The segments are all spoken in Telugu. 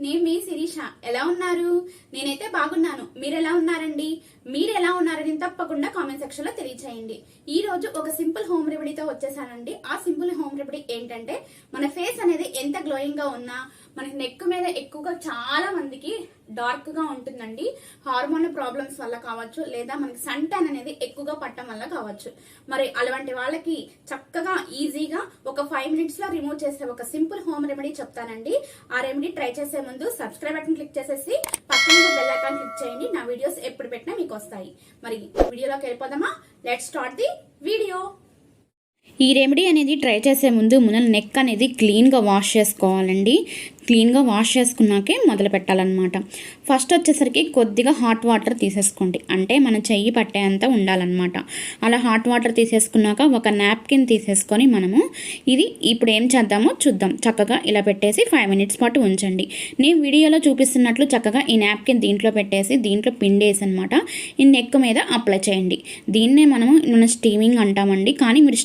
నేను మీ శిరీష. ఎలా ఉన్నారు? నేనైతే బాగున్నాను. మీరు ఎలా ఉన్నారండి? మీరు ఎలా ఉన్నారని తప్పకుండా కామెంట్ సెక్షన్ లో తెలియచేయండి. ఈ రోజు ఒక సింపుల్ హోమ్ రెమెడీతో వచ్చేసానండి. ఆ సింపుల్ హోమ్ రెమెడీ ఏంటంటే, మన ఫేస్ అనేది ఎంత గ్లోయింగ్ గా ఉన్నా, మనకి నెక్ మీద ఎక్కువగా చాలా మందికి డార్క్ గా ఉంటుందండి. హార్మోన్ ప్రాబ్లమ్స్ వల్ల కావచ్చు, లేదా మనకి సన్ ట్యాన్ అనేది ఎక్కువగా పట్టడం వల్ల కావచ్చు. మరి అలాంటి వాళ్ళకి చక్కగా ఈజీగా ఒక 5 minutes లో రిమూవ్ చేసే ఒక సింపుల్ హోమ్ రెమెడీ చెప్తానండి. ఆ రెమెడీ ట్రై చేసే ముందు సబ్స్క్రైబ్ బటన్ క్లిక్ చేసేసి పక్కన బెల్ ఐకాన్ క్లిక్ చేయండి. నా వీడియోస్ ఎప్పుడు పెట్టినా మీకు వస్తాయి. మరి వీడియోలోకి వెళ్ళిపోదామా? Let's start the video. ఈ రెమెడీ అనేది ట్రై చేసే ముందు మన నెక్ అనేది క్లీన్గా వాష్ చేసుకోవాలండి. క్లీన్గా వాష్ చేసుకున్నాకే మొదలు పెట్టాలన్నమాట. ఫస్ట్ వచ్చేసరికి కొద్దిగా హాట్ వాటర్ తీసేసుకోండి. అంటే మన చెయ్యి పట్టేంత ఉండాలన్నమాట. అలా హాట్ వాటర్ తీసేసుకున్నాక ఒక నాప్కిన్ తీసేసుకొని మనము ఇది ఇప్పుడు ఏం చేద్దామో చూద్దాం. చక్కగా ఇలా పెట్టేసి 5 minutes పాటు ఉంచండి. నేను వీడియోలో చూపిస్తున్నట్లు చక్కగా ఈ నాప్కిన్ దీంట్లో పెట్టేసి దీంట్లో పిండేసి అనమాట ఈ నెక్ మీద అప్లై చేయండి. దీన్నే మనం స్టీమింగ్ అంటామండి. కానీ మీరు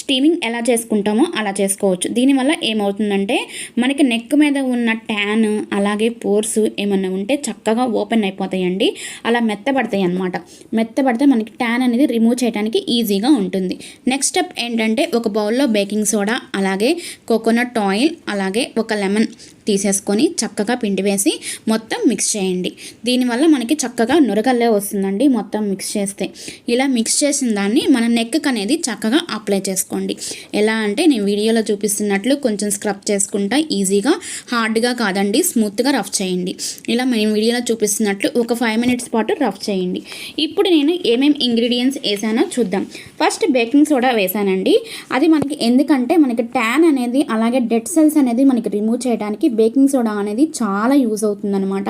స్టీమింగ్ ఎలా చేసుకుంటామో అలా చేసుకోవచ్చు. దీనివల్ల ఏమవుతుందంటే మనకి నెక్ మీద ఉన్న ట్యాన్ అలాగే పోర్స్ ఏమన్నా ఉంటే చక్కగా ఓపెన్ అయిపోతాయండి. అలా మెత్తబడతాయి అన్నమాట. మెత్తబడితే మనకి ట్యాన్ అనేది రిమూవ్ చేయడానికి ఈజీగా ఉంటుంది. నెక్స్ట్ స్టెప్ ఏంటంటే, ఒక బౌల్లో బేకింగ్ సోడా అలాగే కోకోనట్ ఆయిల్ అలాగే ఒక లెమన్ తీసేసుకొని చక్కగా పిండి వేసి మొత్తం మిక్స్ చేయండి. దీనివల్ల మనకి చక్కగా నురగల్లే వస్తుందండి మొత్తం మిక్స్ చేస్తే. ఇలా మిక్స్ చేసిన దాన్ని మన నెక్ అనేది చక్కగా అప్లై చేసుకోండి. ఎలా అంటే నేను వీడియోలో చూపిస్తున్నట్లు కొంచెం స్క్రబ్ చేసుకుంటా ఈజీగా, హార్డ్గా కాదండి, స్మూత్గా రఫ్ చేయండి. ఇలా నేను వీడియోలో చూపిస్తున్నట్లు ఒక 5 minutes పాటు రఫ్ చేయండి. ఇప్పుడు నేను ఏమేమి ఇంగ్రీడియంట్స్ వేసానో చూద్దాం. ఫస్ట్ బేకింగ్ సోడా వేసానండి. అది మనకి ఎందుకంటే మనకి ట్యాన్ అనేది అలాగే డెడ్ సెల్స్ అనేది మనకి రిమూవ్ చేయడానికి బేకింగ్ సోడా అనేది చాలా యూజ్ అవుతుందన్నమాట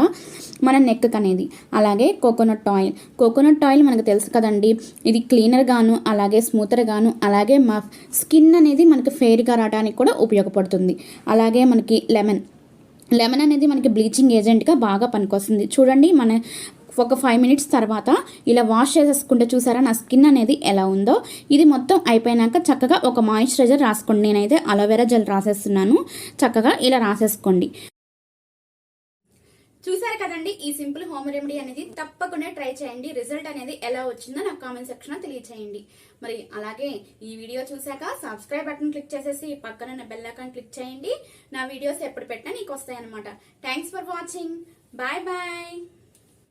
మన నెక్ అనేది. అలాగే కోకోనట్ ఆయిల్ మనకు తెలుసు కదండి, ఇది క్లీనర్ గాను అలాగే స్మూతర్ గాను అలాగే మా స్కిన్ అనేది మనకి ఫెయిర్గా రావడానికి కూడా ఉపయోగపడుతుంది. అలాగే మనకి లెమన్ అనేది మనకి బ్లీచింగ్ ఏజెంట్గా బాగా పనికొస్తుంది. చూడండి, ఒక 5 minutes తర్వాత ఇలా వాష్ చేసేసుకుంటే చూసారా నా స్కిన్ అనేది ఎలా ఉందో. ఇది మొత్తం అయిపోయినాక చక్కగా ఒక మాయిశ్చరైజర్ రాసుకోండి. నేనైతే అలోవెరా జెల్ రాసేస్తున్నాను. చక్కగా ఇలా రాసేసుకోండి. చూసారు కదండి, ఈ సింపుల్ హోమ్ రెమెడీ అనేది తప్పకుండా ట్రై చేయండి. రిజల్ట్ అనేది ఎలా వచ్చిందో నాకు కామెంట్ సెక్షన్ లో తెలియచేయండి. మరి అలాగే ఈ వీడియో చూసాక సబ్స్క్రైబ్ బటన్ క్లిక్ చేసేసి పక్కన బెల్ ఐకాన్ క్లిక్ చేయండి. నా వీడియోస్ ఎప్పుడు పెట్టినా నీకు వస్తాయి అనమాట. Thanks for watching. Bye bye.